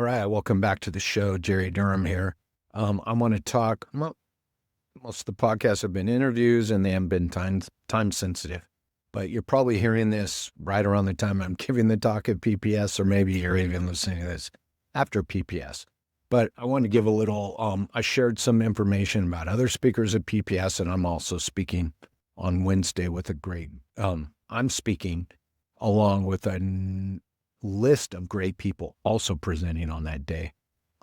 right, welcome back to the show. Jerry Durham here. I want to talk. Well, most of the podcasts have been interviews, and they haven't been time sensitive. But you're probably hearing this right around the time I'm giving the talk at PPS, or maybe you're even listening to this after PPS. But I want to give a little. I shared some information about other speakers at PPS, and I'm also speaking on Wednesday with a great. I'm speaking along with a list of great people also presenting on that day.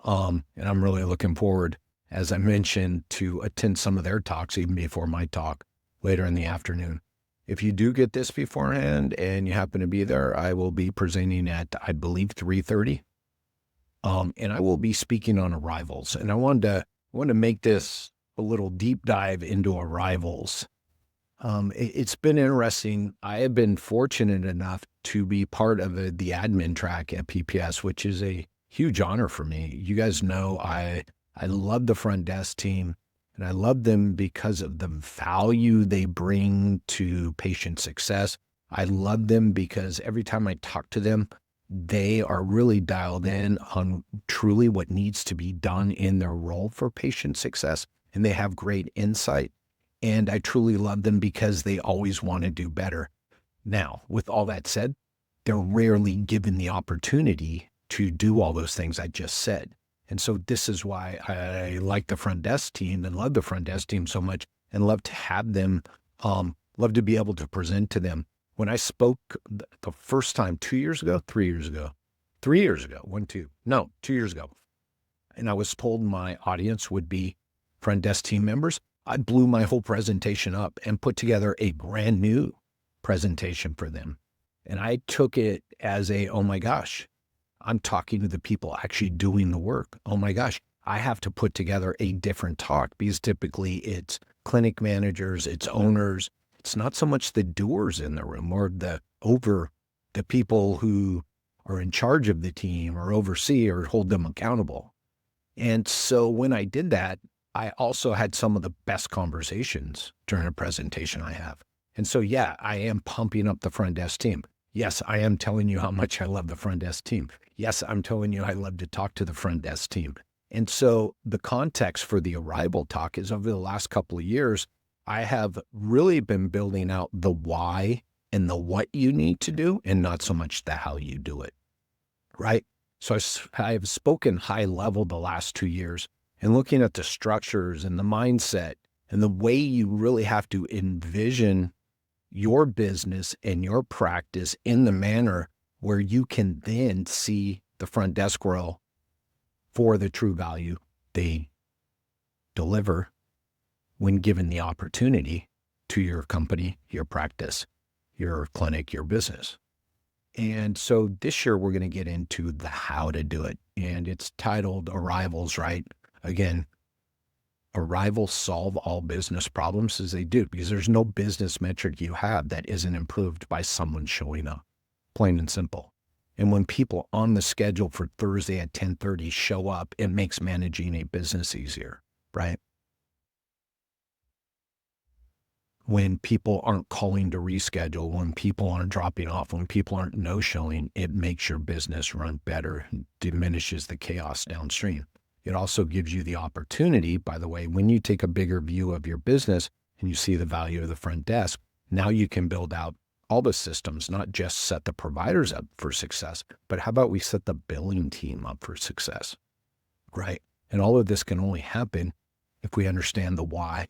And I'm really looking forward, as I mentioned, to attend some of their talks even before my talk later in the afternoon. If you do get this beforehand and you happen to be there, I will be presenting at, I believe, 3:30. And I will be speaking on arrivals. And I wanted to make this a little deep dive into arrivals. It's been interesting. I have been fortunate enough to be part of the admin track at PPS, which is a huge honor for me. You guys know I love the front desk team, and I love them because of the value they bring to patient success. I love them because every time I talk to them, they are really dialed in on truly what needs to be done in their role for patient success, and they have great insight. And I truly love them because they always want to do better. Now, with all that said, they're rarely given the opportunity to do all those things I just said. And so this is why I like the front desk team and love the front desk team so much, and love to have them, love to be able to present to them. When I spoke the first time 2 years ago, 3 years ago, 3 years ago, 2 years ago, and I was told my audience would be front desk team members, I blew my whole presentation up and put together a brand new presentation for them. And I took it as oh my gosh, I'm talking to the people actually doing the work. Oh my gosh, I have to put together a different talk, because typically it's clinic managers, it's owners. It's not so much the doers in the room or the people who are in charge of the team or oversee or hold them accountable. And so when I did that, I also had some of the best conversations during a presentation I have. And so, yeah, I am pumping up the front desk team. Yes, I am telling you how much I love the front desk team. Yes, I'm telling you I love to talk to the front desk team. And so the context for the arrival talk is, over the last couple of years, I have really been building out the why and the what you need to do, and not so much the how you do it, right? So I have spoken high level the last 2 years, and looking at the structures and the mindset and the way you really have to envision your business and your practice in the manner where you can then see the front desk role for the true value they deliver when given the opportunity to your company, your practice, your clinic, your business. And so this year we're going to get into the how to do it. And it's titled Arrivals, right? Again, arrivals solve all business problems as they do, because there's no business metric you have that isn't improved by someone showing up, plain and simple. And when people on the schedule for Thursday at 10:30 show up, it makes managing a business easier, right? When people aren't calling to reschedule, when people aren't dropping off, when people aren't no-showing, it makes your business run better, diminishes the chaos downstream. It also gives you the opportunity, by the way, when you take a bigger view of your business and you see the value of the front desk, now you can build out all the systems, not just set the providers up for success, but how about we set the billing team up for success, right? And all of this can only happen if we understand the why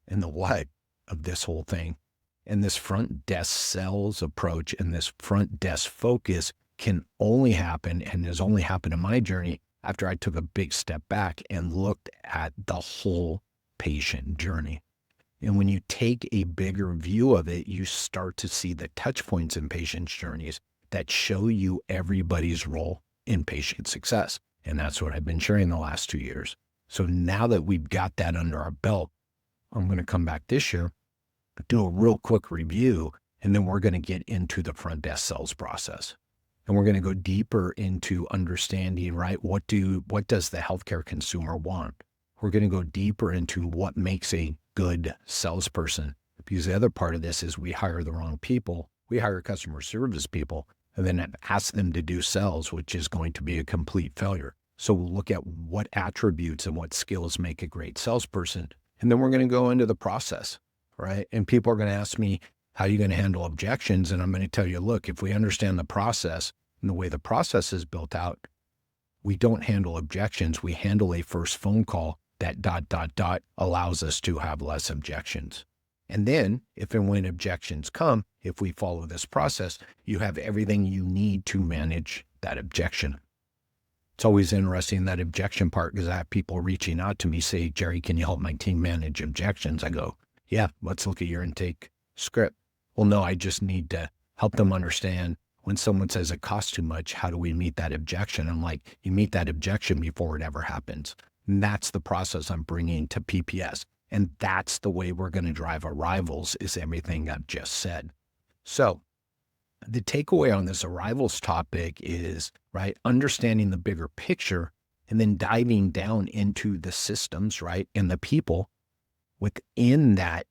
and the what of this whole thing. And this front desk sales approach and this front desk focus can only happen, and has only happened in my journey, after I took a big step back and looked at the whole patient journey. And when you take a bigger view of it, you start to see the touch points in patients' journeys that show you everybody's role in patient success. And that's what I've been sharing the last 2 years. So now that we've got that under our belt, I'm going to come back this year, do a real quick review, and then we're going to get into the front desk sales process. And we're going to go deeper into understanding, right, what does the healthcare consumer want? We're going to go deeper into what makes a good salesperson, because the other part of this is we hire the wrong people. We hire customer service people, and then ask them to do sales, which is going to be a complete failure. So we'll look at what attributes and what skills make a great salesperson. And then we're going to go into the process, right? And people are going to ask me, how are you going to handle objections? And I'm going to tell you, look, if we understand the process and the way the process is built out, we don't handle objections. We handle a first phone call that ... allows us to have less objections. And then if and when objections come, if we follow this process, you have everything you need to manage that objection. It's always interesting, that objection part, because I have people reaching out to me, say, Jerry, can you help my team manage objections? I go, yeah, let's look at your intake script. Well, no, I just need to help them understand when someone says it costs too much, how do we meet that objection? I'm like, you meet that objection before it ever happens. And that's the process I'm bringing to PPS. And that's the way we're going to drive arrivals, is everything I've just said. So the takeaway on this arrivals topic is, right, understanding the bigger picture and then diving down into the systems, right, and the people within that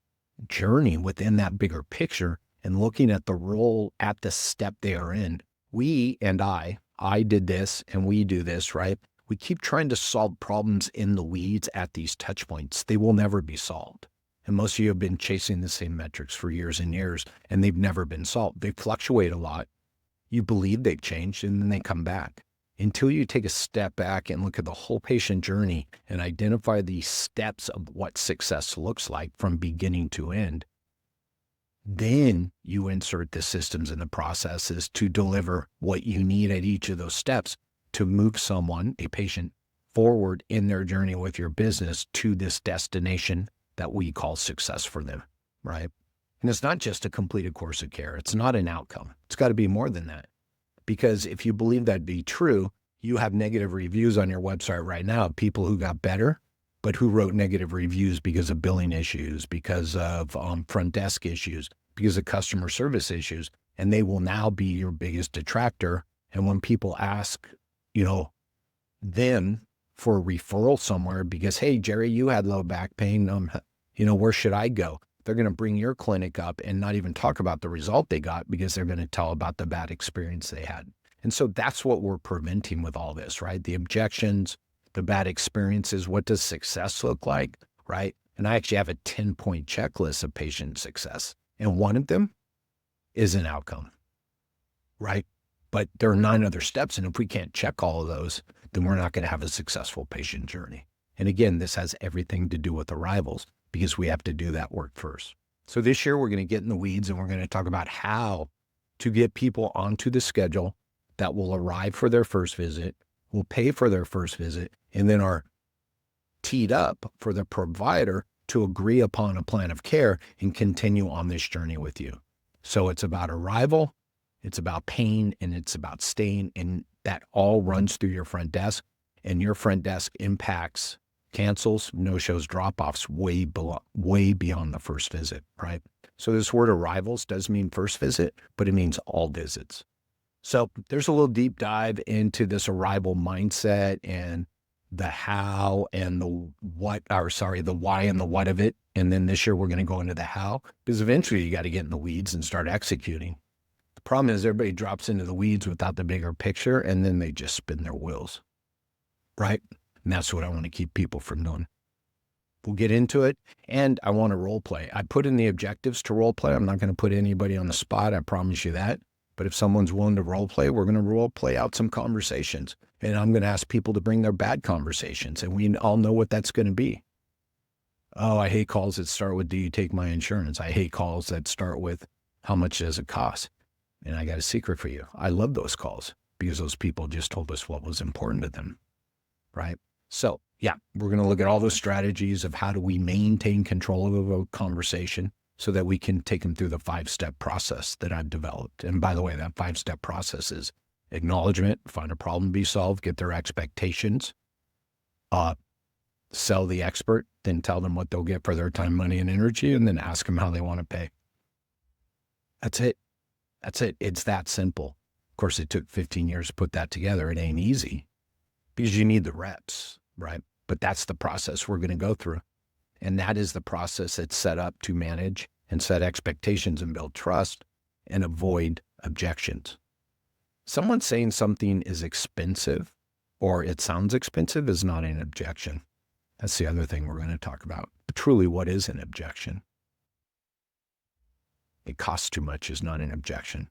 journey, within that bigger picture, and looking at the role at the step they are in. We and I did this and we do this, right? We keep trying to solve problems in the weeds at these touch points. They will never be solved. And most of you have been chasing the same metrics for years and years, and they've never been solved. They fluctuate a lot. You believe they've changed, and then they come back. Until you take a step back and look at the whole patient journey and identify the steps of what success looks like from beginning to end, then you insert the systems and the processes to deliver what you need at each of those steps to move someone, a patient, forward in their journey with your business to this destination that we call success for them, right? And it's not just a completed course of care. It's not an outcome. It's got to be more than that. Because if you believe that to be true, you have negative reviews on your website right now of people who got better, but who wrote negative reviews because of billing issues, because of front desk issues, because of customer service issues, and they will now be your biggest detractor. And when people ask, them for a referral somewhere because, hey, Jerry, you had low back pain, where should I go? They're going to bring your clinic up and not even talk about the result they got because they're going to tell about the bad experience they had. And so that's what we're preventing with all this, right? The objections, the bad experiences. What does success look like, right? And I actually have a 10-point checklist of patient success. And one of them is an outcome, right? But there are 9 other steps. And if we can't check all of those, then we're not going to have a successful patient journey. And again, this has everything to do with arrivals because we have to do that work first. So this year we're going to get in the weeds and we're going to talk about how to get people onto the schedule that will arrive for their first visit, will pay for their first visit, and then are teed up for the provider to agree upon a plan of care and continue on this journey with you. So it's about arrival, it's about pain, and it's about staying, and that all runs through your front desk, and your front desk impacts cancels, no-shows, drop-offs way beyond the first visit, right? So this word arrivals does mean first visit, but it means all visits. So there's a little deep dive into this arrival mindset and the how and the why and the what of it. And then this year we're going to go into the how, because eventually you got to get in the weeds and start executing. The problem is everybody drops into the weeds without the bigger picture, and then they just spin their wheels, right? And that's what I want to keep people from doing. We'll get into it, and I want to role play. I put in the objectives to role play. I'm not going to put anybody on the spot. I promise you that. But if someone's willing to role play, we're going to role play out some conversations. And I'm going to ask people to bring their bad conversations, and we all know what that's going to be. Oh, I hate calls that start with, do you take my insurance? I hate calls that start with, how much does it cost? And I got a secret for you. I love those calls because those people just told us what was important to them, right? So yeah, we're going to look at all those strategies of how do we maintain control of a conversation so that we can take them through the 5-step process that I've developed. And by the way, that 5-step process is acknowledgement, find a problem to be solved, get their expectations, sell the expert, then tell them what they'll get for their time, money, and energy, and then ask them how they want to pay. That's it. That's it. It's that simple. Of course, it took 15 years to put that together. It ain't easy because you need the reps, right? But that's the process we're going to go through. And that is the process that's set up to manage and set expectations and build trust and avoid objections. Someone saying something is expensive or it sounds expensive is not an objection. That's the other thing we're going to talk about. But truly, what is an objection? It costs too much is not an objection.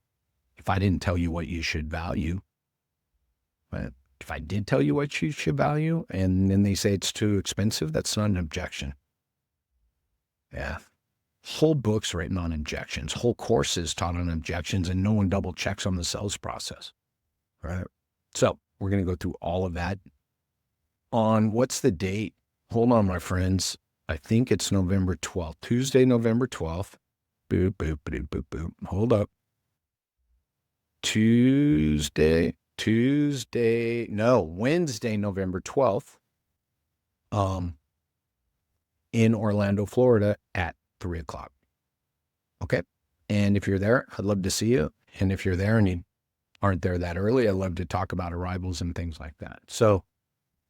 If I didn't tell you what you should value, but if I did tell you what you should value and then they say it's too expensive, that's not an objection. Yeah. Whole books written on objections, whole courses taught on objections, and no one double checks on the sales process. Right. So we're going to go through all of that on what's the date? Hold on, my friends. I think it's November 12th, Tuesday, November 12th. Boop, boop, boop, boop, boop. Hold up. Wednesday, November 12th, in Orlando, Florida at 3:00. Okay. And if you're there, I'd love to see you. And if you're there and you aren't there that early, I'd love to talk about arrivals and things like that. So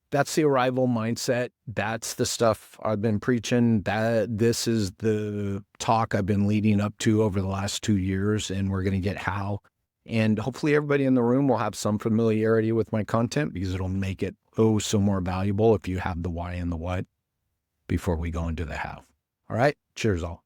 that's the arrival mindset. That's the stuff I've been preaching. This is the talk I've been leading up to over the last 2 years, and we're going to get how. And hopefully everybody in the room will have some familiarity with my content because it'll make it so more valuable if you have the why and the what before we go into the how. All right. Cheers all.